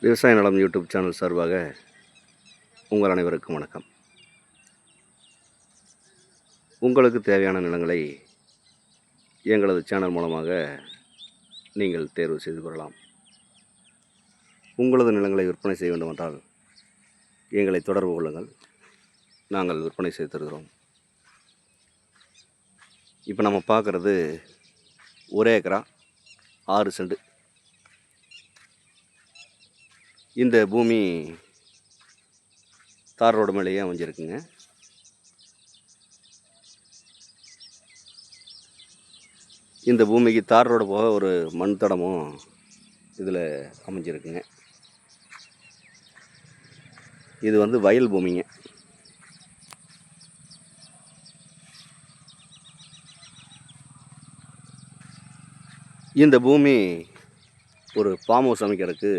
விவசாய நலம் YouTube channel சார்பாக உங்கள் அனைவருக்கும் வணக்கம். உங்களுக்கு தேவையான நிலங்களை எங்களது சேனல் மூலமாக நீங்கள் தேர்வு செய்து கொள்ளலாம். உங்களது நிலங்களை விற்பனை செய்ய வேண்டுமென்றால் எங்களை தொடர்பு கொள்ளுங்கள். நாங்கள் விற்பனை செய்து தருகிறோம். இப்போ நம்ம பார்க்குறது 1 ஏக்கரா 6 சென்ட். இந்த பூமி தார் ரோடு மேலேயே அமைஞ்சிருக்குங்க. இந்த பூமிக்கு தார் ரோடு போக ஒரு மண் தடமும் இதில் அமைஞ்சிருக்குங்க. இது வயல் பூமிங்க. இந்த பூமி ஒரு ஃபார்ம் ஹவுஸ் அமைக்கிறதுக்கு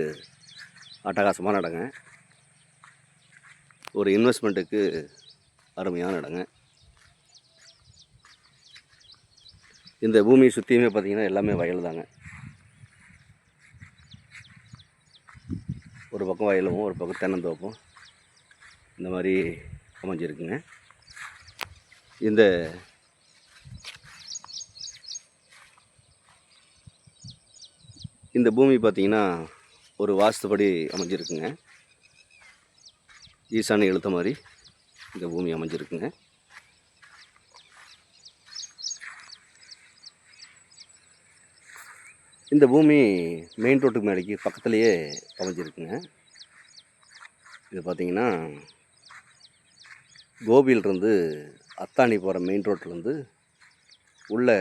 அட்டகாசமான இடங்க. ஒரு இன்வெஸ்ட்மெண்ட்டுக்கு அருமையான இடங்க. இந்த பூமியை சுற்றியுமே பார்த்திங்கன்னா எல்லாமே வயல் தாங்க. ஒரு பக்கம் வயலும் ஒரு பக்கம் தென்னந்தோப்பும் இந்த மாதிரி அமைஞ்சிருக்குங்க. இந்த பூமி பார்த்திங்கன்னா ஒரு வாஸ்துபடி அமைஞ்சிருக்குங்க. ஈசானி எழுத்த மாதிரி இந்த பூமி அமைஞ்சிருக்குங்க. இந்த பூமி மெயின் ரோட்டுக்கு மேலேக்கு பக்கத்துலேயே அமைஞ்சிருக்குங்க. இது பார்த்திங்கன்னா கோபியிலிருந்து அத்தானி போகிற மெயின் ரோட்லேருந்து உள்ள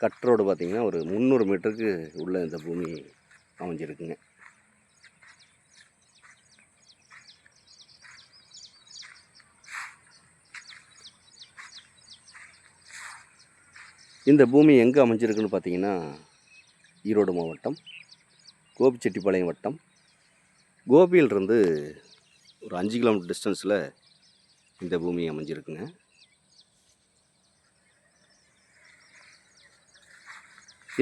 கட் ரோடு பார்த்திங்கன்னா ஒரு 300 மீட்டருக்கு உள்ள இந்த பூமி அமைஞ்சிருக்குங்க. இந்த பூமி எங்கே அமைஞ்சிருக்குன்னு பார்த்தீங்கன்னா ஈரோடு மாவட்டம் கோபிச்செட்டிப்பாளையம் வட்டம் கோபியிலிருந்து ஒரு 5 கிலோமீட்டர் டிஸ்டன்ஸில் இந்த பூமி அமைஞ்சிருக்குங்க.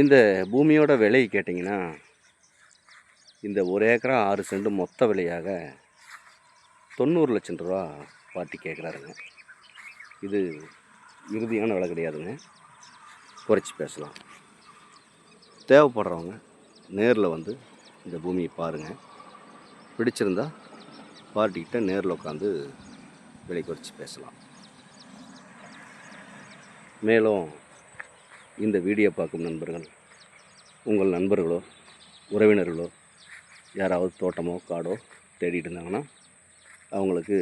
இந்த பூமியோட விலை கேட்டிங்கன்னா இந்த 1 ஏக்கரா 6 சென்ட் மொத்த விலையாக 90 லட்சம் ரூபா பார்ட்டி கேட்குறாருங்க. இது இறுதியான விலை கிடையாதுங்க, குறைச்சி பேசலாம். தேவைப்படுறவங்க நேரில் வந்து இந்த பூமியை பாருங்கள். பிடிச்சிருந்தா பார்ட்டிக்கிட்ட நேரில் உட்காந்து விலை குறைச்சி பேசலாம். மேலும் இந்த வீடியோ பார்க்கும் நண்பர்கள், உங்கள் நண்பர்களோ உறவினர்களோ யாராவது தோட்டமோ காடோ தேடிட்டு இருந்தாங்கன்னா அவங்களுக்கு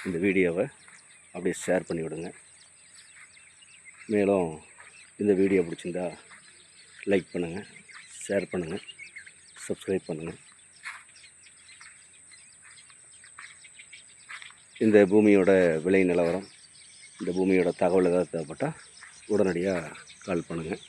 இந்த வீடியோவை அப்படியே ஷேர் பண்ணி விடுங்க. மேலும் இந்த வீடியோ பிடிச்சிருந்தா லைக் பண்ணுங்கள், ஷேர் பண்ணுங்கள், சப்ஸ்கிரைப் பண்ணுங்கள். இந்த பூமியோட விலை நிலவரம், இந்த பூமியோட தகவல் ஏதாவது தேவைப்பட்டால் உடனடியாக கால் பண்ணுங்கள்.